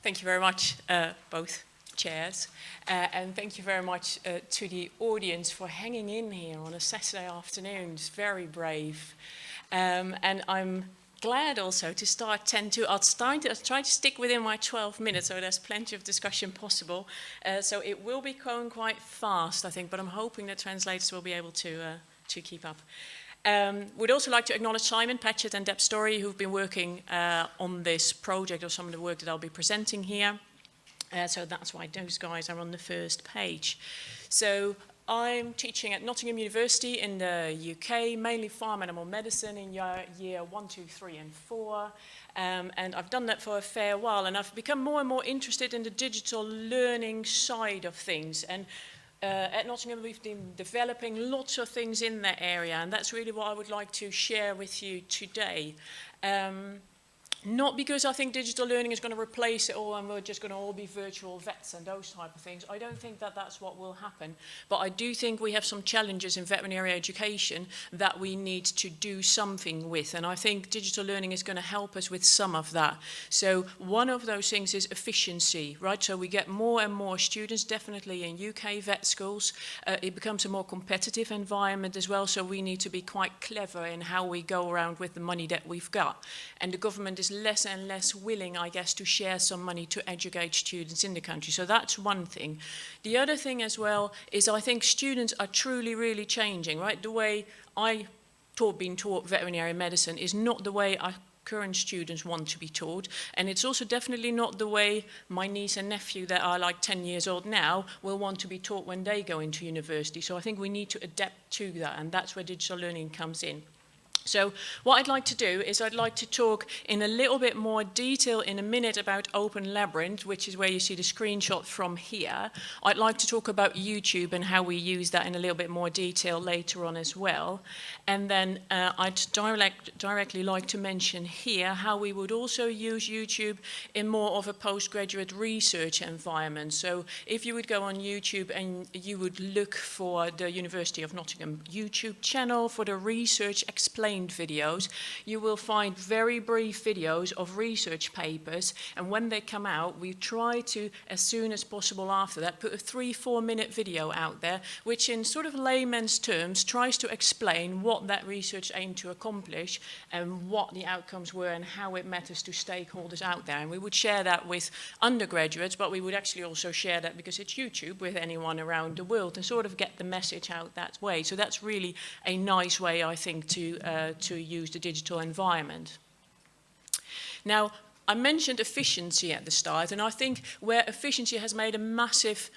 Thank you very much, both chairs, and thank you very much to the audience for hanging in here on a Saturday afternoon. It's very brave, and I'm glad also to start 10 to. I'll try to stick within my 12 minutes, so there's plenty of discussion possible. So it will be going quite fast, I think, but I'm hoping that translators will be able to keep up. We'd also like to acknowledge Simon, Patchett and Deb Story, who've been working on this project, or some of the work that I'll be presenting here. So that's why those guys are on the first page. So I'm teaching at Nottingham University in the UK, mainly farm animal medicine in year 1, 2, 3 and 4. And I've done that for a fair while, and I've become more and more interested in the digital learning side of things. And at Nottingham, we've been developing lots of things in that area, and that's really what I would like to share with you today. Not because I think digital learning is going to replace it all and we're just going to all be virtual vets and those type of things. I don't think that that's what will happen. But I do think we have some challenges in veterinary education that we need to do something with. And I think digital learning is going to help us with some of that. So one of those things is efficiency, right? So we get more and more students, definitely in UK vet schools. It becomes a more competitive environment as well. So we need to be quite clever in how we go around with the money that we've got. And the government is less and less willing, I guess, to share some money to educate students in the country. So that's one thing. The other thing as well is I think students are truly, really changing, right? The way been taught veterinary medicine is not the way our current students want to be taught. And it's also definitely not the way my niece and nephew that are like 10 years old now will want to be taught when they go into university. So I think we need to adapt to that, and that's where digital learning comes in. So what I'd like to do is I'd like to talk in a little bit more detail in a minute about Open Labyrinth, which is where you see the screenshot from here. I'd like to talk about YouTube and how we use that in a little bit more detail later on as well. And then I'd directly like to mention here how we would also use YouTube in more of a postgraduate research environment. So if you would go on YouTube and you would look for the University of Nottingham YouTube channel for the Research Explained videos, you will find very brief videos of research papers, and when they come out we try to, as soon as possible after that, put a 3-4 minute video out there which in sort of layman's terms tries to explain what that research aimed to accomplish and what the outcomes were and how it matters to stakeholders out there. And we would share that with undergraduates, but we would actually also share that, because it's YouTube, with anyone around the world, and sort of get the message out that way. So that's really a nice way, I think, to use the digital environment. Now, I mentioned efficiency at the start, and I think where efficiency has made a massive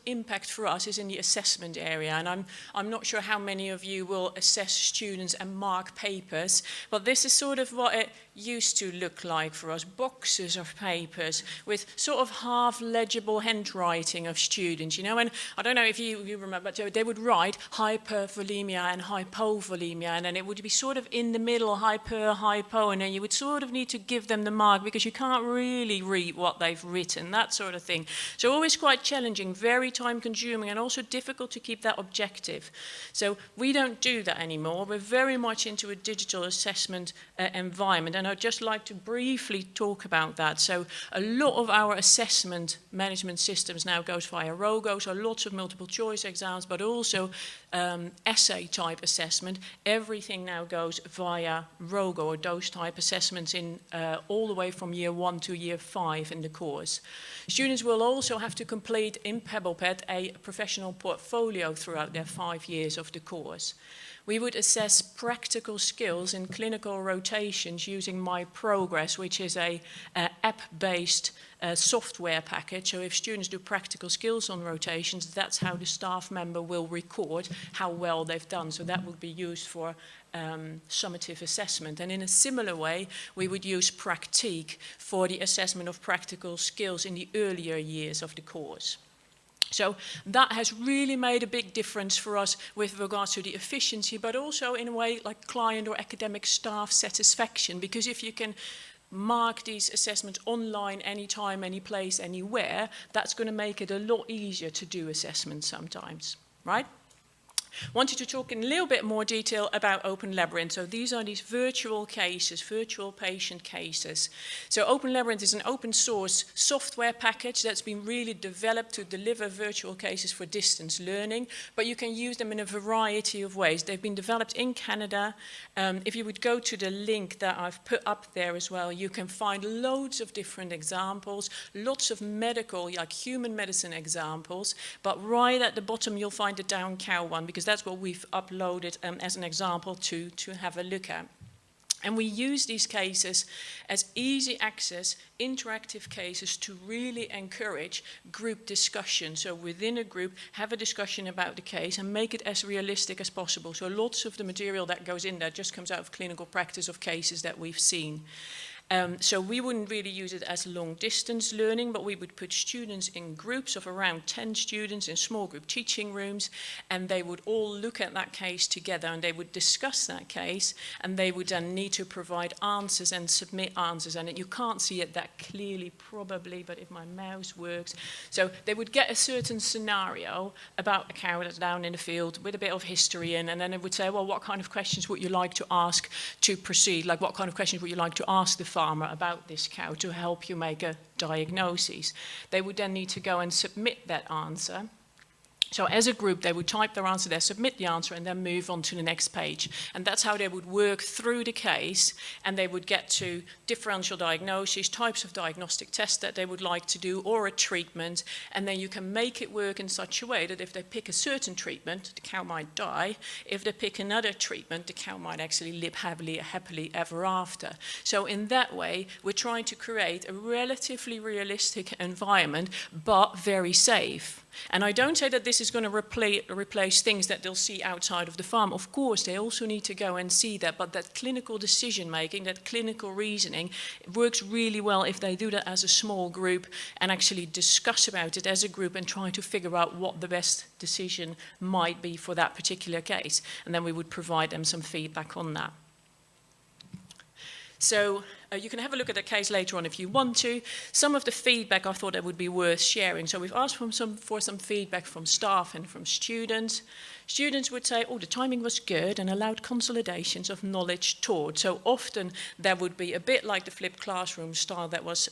impact for us is in the assessment area. And I'm not sure how many of you will assess students and mark papers, but this is sort of what it used to look like for us: boxes of papers with sort of half legible handwriting of students, you know. And I don't know if you remember, but they would write hypervolemia and hypovolemia, and then it would be sort of in the middle, hypo, and then you would sort of need to give them the mark because you can't really read what they've written, that sort of thing. So always quite challenging, very time consuming, and also difficult to keep that objective. So we don't do that anymore. We're very much into a digital assessment environment, and I'd just like to briefly talk about that. So a lot of our assessment management systems now goes via Rogo, so lots of multiple choice exams, but also essay type assessment. Everything now goes via Rogo, or those type assessments, in all the way from year 1 to year 5 in the course. Students will also have to complete in PebblePad a professional portfolio throughout their 5 years of the course. We would assess practical skills in clinical rotations using My Progress, which is a app-based software package. So if students do practical skills on rotations, that's how the staff member will record how well they've done. So that would be used for summative assessment. And in a similar way, we would use Practique for the assessment of practical skills in the earlier years of the course. So that has really made a big difference for us with regards to the efficiency, but also in a way like client or academic staff satisfaction, because if you can mark these assessments online, anytime, any place, anywhere, that's going to make it a lot easier to do assessments sometimes, right? Wanted to talk in a little bit more detail about Open Labyrinth. So these are these virtual cases, virtual patient cases. So Open Labyrinth is an open source software package that's been really developed to deliver virtual cases for distance learning, but you can use them in a variety of ways. They've been developed in Canada. If you would go to the link that I've put up there as well, you can find loads of different examples, lots of medical, like human medicine examples, but right at the bottom you'll find the down cow one, because that's what we've uploaded as an example to have a look at. And we use these cases as easy access, interactive cases to really encourage group discussion. So within a group, have a discussion about the case and make it as realistic as possible. So lots of the material that goes in there just comes out of clinical practice of cases that we've seen. So we wouldn't really use it as long distance learning, but we would put students in groups of around 10 students in small group teaching rooms, and they would all look at that case together and they would discuss that case, and they would then need to provide answers and submit answers. And you can't see it that clearly probably, but if my mouse works. So they would get a certain scenario about a cow that's down in the field with a bit of history in, and then it would say, well, what kind of questions would you like to ask to proceed? Like, what kind of questions would you like to ask the farmer about this cow to help you make a diagnosis? They would then need to go and submit that answer. So as a group, they would type their answer there, submit the answer, and then move on to the next page. And that's how they would work through the case, and they would get to differential diagnoses, types of diagnostic tests that they would like to do, or a treatment. And then you can make it work in such a way that if they pick a certain treatment, the cow might die. If they pick another treatment, the cow might actually live happily ever after. So in that way, we're trying to create a relatively realistic environment, but very safe. And I don't say that this is going to replace things that they'll see outside of the farm. Of course, they also need to go and see that, but that clinical decision making, that clinical reasoning, it works really well if they do that as a small group and actually discuss about it as a group and try to figure out what the best decision might be for that particular case. And then we would provide them some feedback on that. So you can have a look at the case later on if you want to. Some of the feedback I thought that would be worth sharing. So we've asked for some feedback from staff and from students. Students would say, oh, the timing was good and allowed consolidations of knowledge taught. So often there would be a bit like the flipped classroom style that was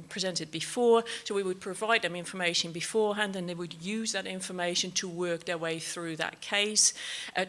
presented before. So we would provide them information beforehand and they would use that information to work their way through that case.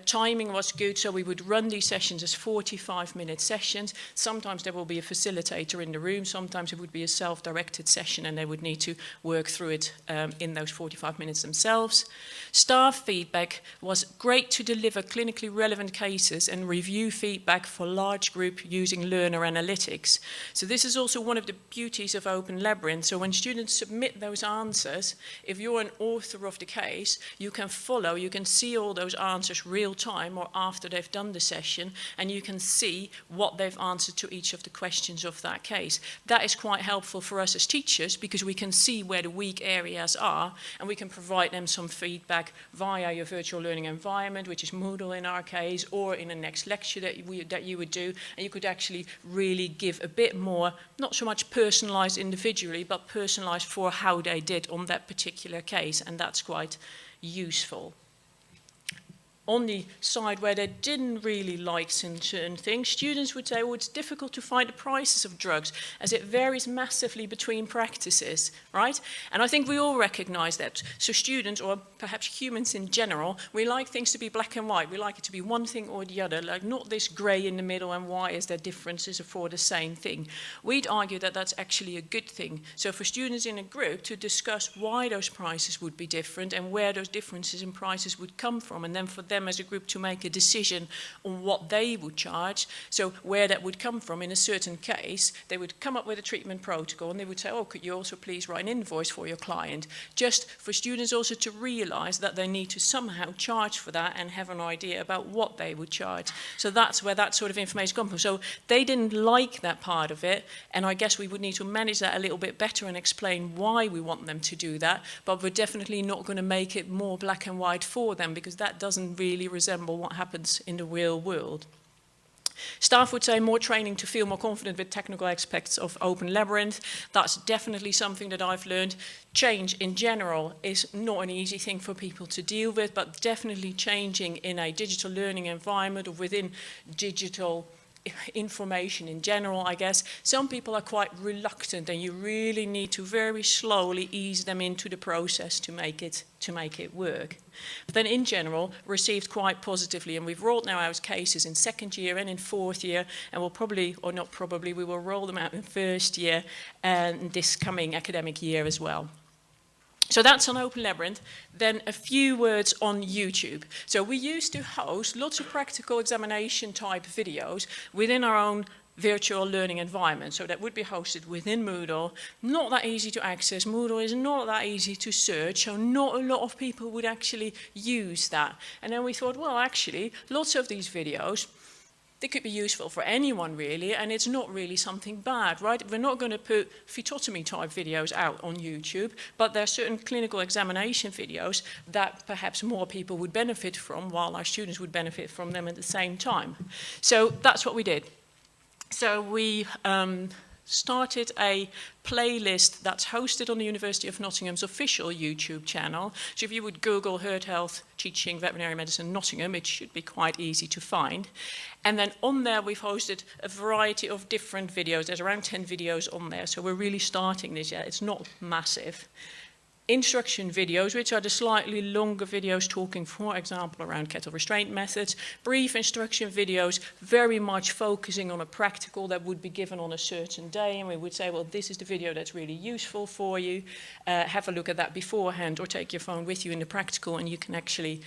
Timing was good, so we would run these sessions as 45-minute sessions. Sometimes there will be a facilitator in the room, sometimes it would be a self-directed session and they would need to work through it in those 45 minutes themselves. Staff feedback was great to deliver clinically relevant cases and review feedback for large group using learner analytics. So this is also one of the beauties of Open Labyrinth. So when students submit those answers, if you're an author of the case, you can follow, you can see all those answers real time or after they've done the session, and you can see what they've answered to each of the questions of that case. That is quite helpful for us as teachers because we can see where the weak areas are and we can provide them some feedback via your virtual learning environment, which is Moodle in our case, or in a next lecture that you would do, and you could actually really give a bit more, not so much personalized individually, but personalized for how they did on that particular case, and that's quite useful. On the side where they didn't really like certain things, students would say, oh, it's difficult to find the prices of drugs as it varies massively between practices, right? And I think we all recognize that. So students, or perhaps humans in general, we like things to be black and white. We like it to be one thing or the other, like not this gray in the middle and why is there differences for the same thing. We'd argue that that's actually a good thing. So for students in a group to discuss why those prices would be different and where those differences in prices would come from, and then for them as a group to make a decision on what they would charge, so where that would come from in a certain case, they would come up with a treatment protocol and they would say, oh, could you also please write an invoice for your client? Just for students also to realize that they need to somehow charge for that and have an idea about what they would charge. So that's where that sort of information comes from. So they didn't like that part of it, and I guess we would need to manage that a little bit better and explain why we want them to do that, but we're definitely not going to make it more black and white for them because that doesn't really resemble what happens in the real world. Staff would say more training to feel more confident with technical aspects of Open Labyrinth. That's definitely something that I've learned. Change in general is not an easy thing for people to deal with, but definitely changing in a digital learning environment or within digital information in general, I guess. Some people are quite reluctant, and you really need to very slowly ease them into the process to make it work. But then in general, received quite positively, and we've rolled now out cases in second year and in fourth year, and we'll probably, or not probably, we will roll them out in first year and this coming academic year as well. So that's on Open Labyrinth. Then a few words on YouTube. So we used to host lots of practical examination type videos within our own virtual learning environment. So that would be hosted within Moodle. Not that easy to access. Moodle is not that easy to search, so not a lot of people would actually use that. And then we thought, well, actually, lots of these videos, they could be useful for anyone really, and it's not really something bad, right? We're not going to put phytotomy type videos out on YouTube, but there are certain clinical examination videos that perhaps more people would benefit from, while our students would benefit from them at the same time. So that's what we did. So we started a playlist that's hosted on the University of Nottingham's official YouTube channel. So if you would Google Herd Health Teaching Veterinary Medicine Nottingham, it should be quite easy to find. And then on there we've hosted a variety of different videos. There's around 10 videos on there, so we're really starting this yet. It's not massive. Instruction videos, which are the slightly longer videos talking, for example, around cattle restraint methods. Brief instruction videos, very much focusing on a practical that would be given on a certain day, and we would say, well, this is the video that's really useful for you. Have a look at that beforehand, or take your phone with you in the practical, and you can actually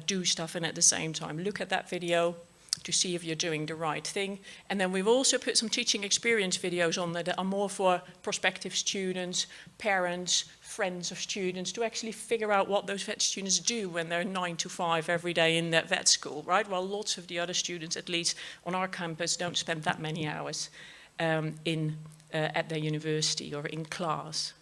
do stuff and at the same time look at that video to see if you're doing the right thing. And then we've also put some teaching experience videos on there that are more for prospective students, parents, friends of students, to actually figure out what those vet students do when they're 9 to 5 every day in that vet school, right? Well, lots of the other students, at least on our campus, don't spend that many hours at their university or in class.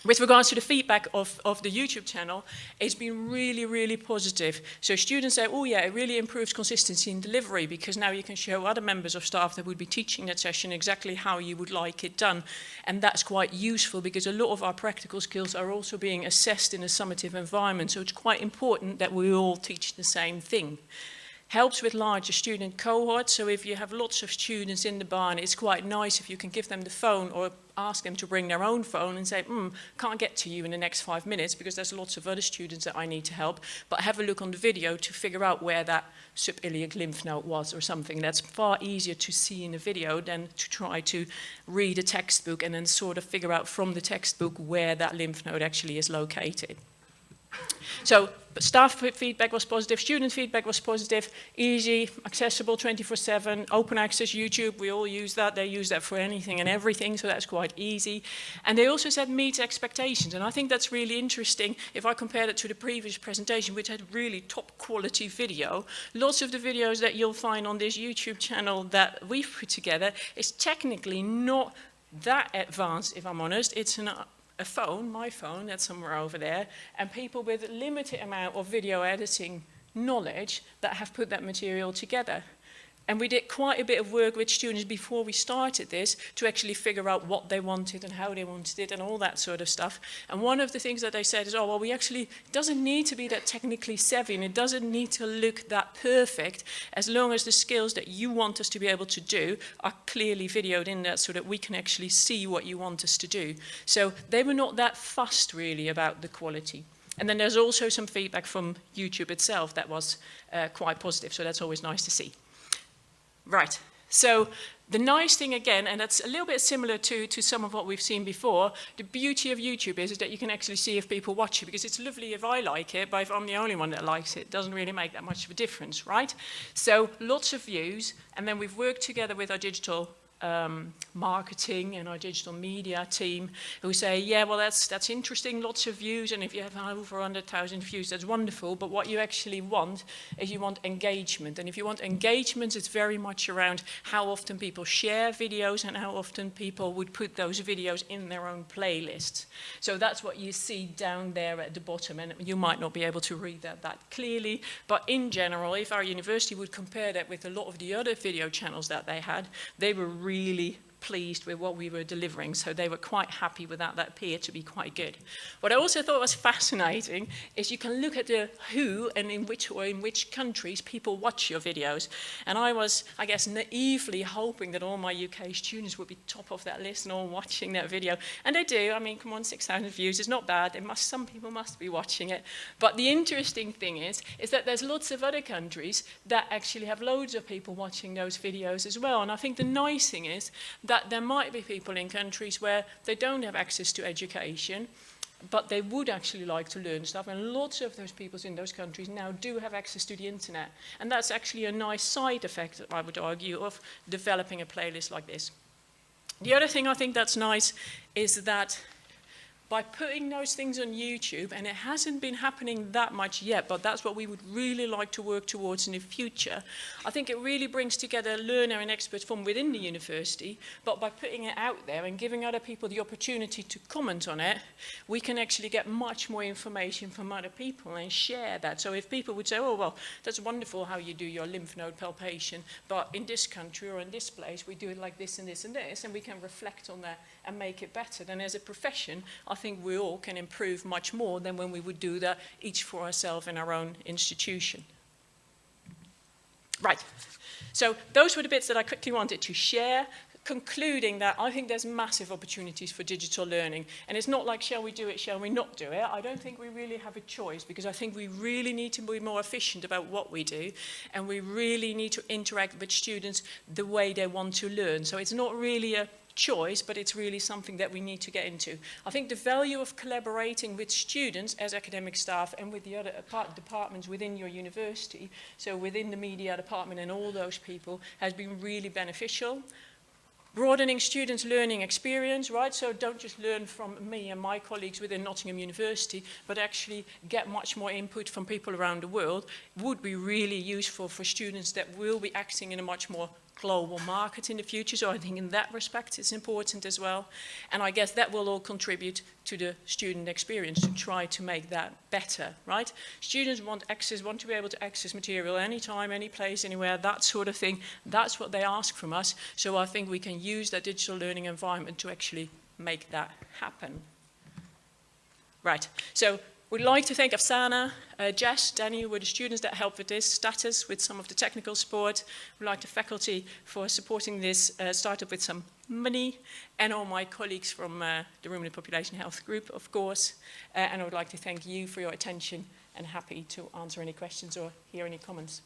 With regards to the feedback of the YouTube channel, it's been really, really positive. So students say, oh yeah, it really improves consistency in delivery, because now you can show other members of staff that would be teaching that session exactly how you would like it done. And that's quite useful, because a lot of our practical skills are also being assessed in a summative environment. So it's quite important that we all teach the same thing. Helps with larger student cohorts, so if you have lots of students in the barn, it's quite nice if you can give them the phone or ask them to bring their own phone and say, can't get to you in the next 5 minutes because there's lots of other students that I need to help, but have a look on the video to figure out where that subiliac lymph node was or something. That's far easier to see in a video than to try to read a textbook and then sort of figure out from the textbook where that lymph node actually is located. So staff feedback was positive, student feedback was positive, easy, accessible 24/7, open access YouTube, we all use that, they use that for anything and everything, so that's quite easy. And they also said meets expectations, and I think that's really interesting if I compare it to the previous presentation, which had really top quality video. Lots of the videos that you'll find on this YouTube channel that we've put together is technically not that advanced, if I'm honest. It's a phone, my phone, that's somewhere over there, and people with a limited amount of video editing knowledge that have put that material together. And we did quite a bit of work with students before we started this to actually figure out what they wanted and how they wanted it and all that sort of stuff. And one of the things that they said is, oh, well, it doesn't need to be that technically savvy, and it doesn't need to look that perfect, as long as the skills that you want us to be able to do are clearly videoed in there so that we can actually see what you want us to do. So they were not that fussed really about the quality. And then there's also some feedback from YouTube itself that was quite positive, so that's always nice to see. Right, so the nice thing again, and that's a little bit similar to some of what we've seen before, the beauty of YouTube is that you can actually see if people watch it, because it's lovely if I like it, but if I'm the only one that likes it, it doesn't really make that much of a difference, right? So lots of views, and then we've worked together with our digital marketing and our digital media team who say, yeah, well, that's interesting, lots of views, and if you have over 100,000 views, that's wonderful, but what you actually want is you want engagement. And if you want engagement, it's very much around how often people share videos and how often people would put those videos in their own playlists. So that's what you see down there at the bottom, and you might not be able to read that clearly, but in general, if our university would compare that with a lot of the other video channels that they had, they were really pleased with what we were delivering, so they were quite happy with that. That appeared to be quite good. What I also thought was fascinating is you can look at the who and in which countries people watch your videos. And I was, I guess, naively hoping that all my UK students would be top of that list and all watching that video. And they do. I mean, come on, 6,000 views is not bad. Some people must be watching it. But the interesting thing is that there's lots of other countries that actually have loads of people watching those videos as well. And I think the nice thing is that there might be people in countries where they don't have access to education, but they would actually like to learn stuff, and lots of those people in those countries now do have access to the internet. And that's actually a nice side effect, I would argue, of developing a playlist like this. The other thing I think that's nice is that by putting those things on YouTube, and it hasn't been happening that much yet, but that's what we would really like to work towards in the future, I think it really brings together learner and experts from within the university, but by putting it out there and giving other people the opportunity to comment on it, we can actually get much more information from other people and share that. So if people would say, oh, well, that's wonderful how you do your lymph node palpation, but in this country or in this place, we do it like this and this and this, and we can reflect on that and make it better. Then as a profession, I think we all can improve much more than when we would do that each for ourselves in our own institution. Right, so those were the bits that I quickly wanted to share, concluding that I think there's massive opportunities for digital learning. And it's not like, shall we do it, shall we not do it? I don't think we really have a choice, because I think we really need to be more efficient about what we do, and we really need to interact with students the way they want to learn. So it's not really a choice, but it's really something that we need to get into. I think the value of collaborating with students as academic staff and with the other departments within your university, so within the media department and all those people, has been really beneficial. Broadening students' learning experience, right? So don't just learn from me and my colleagues within Nottingham University, but actually get much more input from people around the world would be really useful for students that will be acting in a much more global market in the future. So I think in that respect it's important as well. And I guess that will all contribute to the student experience, to try to make that better, right? Students want access, want to be able to access material anytime, any place, anywhere, that sort of thing. That's what they ask from us. So I think we can use that digital learning environment to actually make that happen. Right, so we'd like to thank Afsana, Jess, Danny, who were the students that helped with this, Status with some of the technical support. We'd like the faculty for supporting this startup with some money, and all my colleagues from the Ruminant Population Health Group, of course. And I would like to thank you for your attention, and happy to answer any questions or hear any comments.